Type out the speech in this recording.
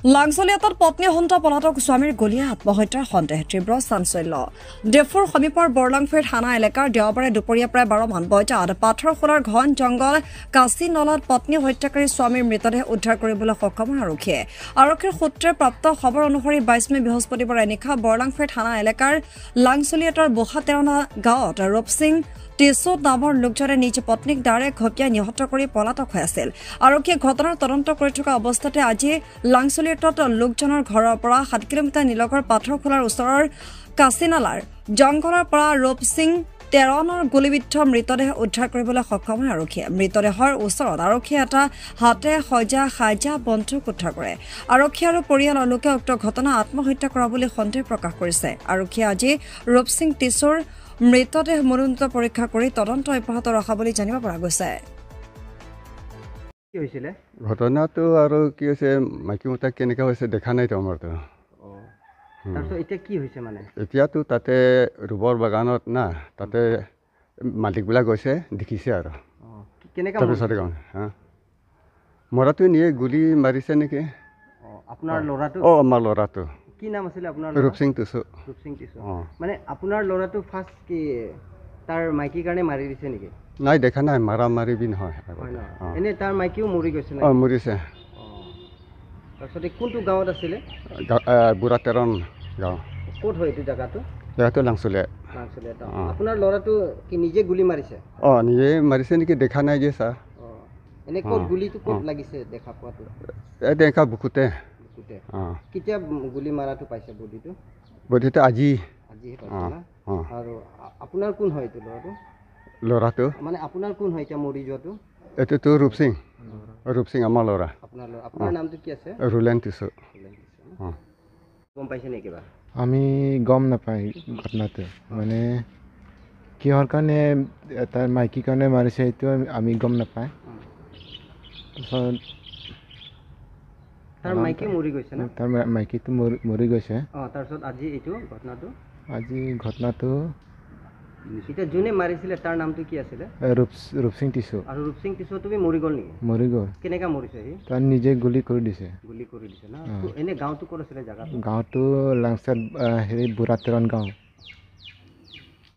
লাংচলিয়াতত পত্নী হন্তা পলাতক স্বামীৰ গলিয়ে আত্মহত্যাৰ সন্দেহ তীব্ৰ চাঞ্চল্য ডেফুৰ সমীপৰ বৰলাংফেৰ থানা এলেকাৰ দেওবাৰে দুপৰীয়া প্ৰায় 12 মান বজাত পাথৰখোলাৰ ঘন জংগল কাছি নলাত পত্নী হত্যাকাৰী স্বামীৰ মৃতদেহ উদ্ধাৰ কৰিবলৈ সক্ষম আৰক্ষীয়ে আৰক্ষীৰ সূত্ৰে প্ৰাপ্ত খবৰ অনুসৰি 22 মে বৃহস্পতিবাৰে নিশা বৰলাংফেৰ থানা এলেকাৰ লাংচলিয়াতৰ বহাতেৰনা গাঁৱত ৰূপসিং টিছুত নামৰ লোকজনে নিজ পত্নীক দাৰে ঘপিয়াই নিহত কৰি পলাতক হৈ আছিল আৰক্ষীয়ে ঘটনাৰ তদন্ত কৰি থকা অৱস্থাতে আজি লাংচলিয়াতত লোকজনৰ ঘৰৰ পৰা 7 কিলোমিটাৰ নিলগৰ পাথৰখোলাৰ ওচৰৰ কাছিনালাৰ জংঘলৰ পৰা ৰূপসিং তেৰণৰ গুলিবিদ্ধ মৃতদেহ উদ্ধাৰ কৰিবলৈ সক্ষম হয় আৰক্ষীয়ে মৃতদেহৰ ওচৰত আৰক্ষীয়ে এটা হাতে সজা সাজা বন্দুক উদ্ধাৰ কৰে আৰক্ষী আৰু পৰিয়ালৰ লোকে উক্ত ঘটনা আত্মহত্যা কৰা বুলি সন্দেহ প্ৰকাশ কৰিছে আৰক্ষীয়ে আজি ৰূপসিং টিছুৰ মৃতদেহ মৰণোত্তৰ পৰীক্ষা কৰি তদন্ত অব্যাহত ৰখা বুলি জানিব পৰা গৈছে কি হৈছিল ঘটনাটো আৰু কি হৈছে মাইকী মতা কেনেকা হৈছে দেখা নাই তোমাৰটো তাৰপিছত এতিয়া কি হৈছে মানে এতিয়াতো তাতে ৰুবৰ বাগানত না তাতে মালিকবিলাক গৈছে দেখিছে আৰু কেনেকা তাৰপিছতে হা মৰাটো নিয়ে গুলি মাৰিছে নেকি আপোনাৰ ল'ৰাটো আমাৰ ল'ৰাটো কি নাম আছিল আপোনাৰ ৰূপসিং টিছু মানে আপোনাৰ ল'ৰাটো ফাৰ্ষ্ট কি তাৰ মাইকীৰ কাৰণে মাৰি দিছে নেকি নাই দেখা নাই মাৰা মাৰিবি নহয় এনে তাৰ মাইকীও মৰি গৈছে মৰিছে তাৰপিছতে কোনটো গাঁৱত আছিলে বুঢ়াতেৰণ গাঁও ক'ত হয় এইটো জেগাটো জেগাটো লাংচলিয়া আপোনাৰ ল'ৰাটো কি নিজে গুলি মাৰিছে নিজে মাৰিছে নেকি দেখা নাই যে ছাৰ এনে ক'ত গুলিটো ক'ত লাগিছে দেখা পোৱাটো দেখা বুকুতে কেতিয়া গুলি মাৰাটো পাইছে বডিটো আজি আৰু আপোনাৰ কোন হয় এইটো ল'ৰাটো মানে আপোনাৰ কোন হয় এতিয়া মৰি যোৱাটো এইটোতো ৰূপসিং আমাৰ ল'ৰা আপোনাৰ নামটো কি আছে ৰুলেন টিছু গম পাইছে নেকি কিবা আমি গম নাপাই ঘটনাটো মানে কিহৰ কাৰণে তাৰ মাইকীৰ কাৰণে মাৰিছে এইটো আমি গম নাপায় তাৰ মাইকী মৰি গৈছে না তাৰ মাইকীটো মৰি গৈছে তাৰপিছত আজি ঘটনাটো এতিয়া যোনে মাৰিছিলে তাৰ নামটো কি আছিলে ৰূপসিং টিছু আৰু ৰূপসিং টিছু তুমি মৰি গ'ল নেকি মৰি গ'ল কেনেকা মৰিছে সি তাৰ নিজে গুলি কৰি দিছে না এনে গাঁৱটো ক'ত আছিলে জাগাটো গাঁৱটো লাংচাত বুঢ়াতেৰণ গাঁও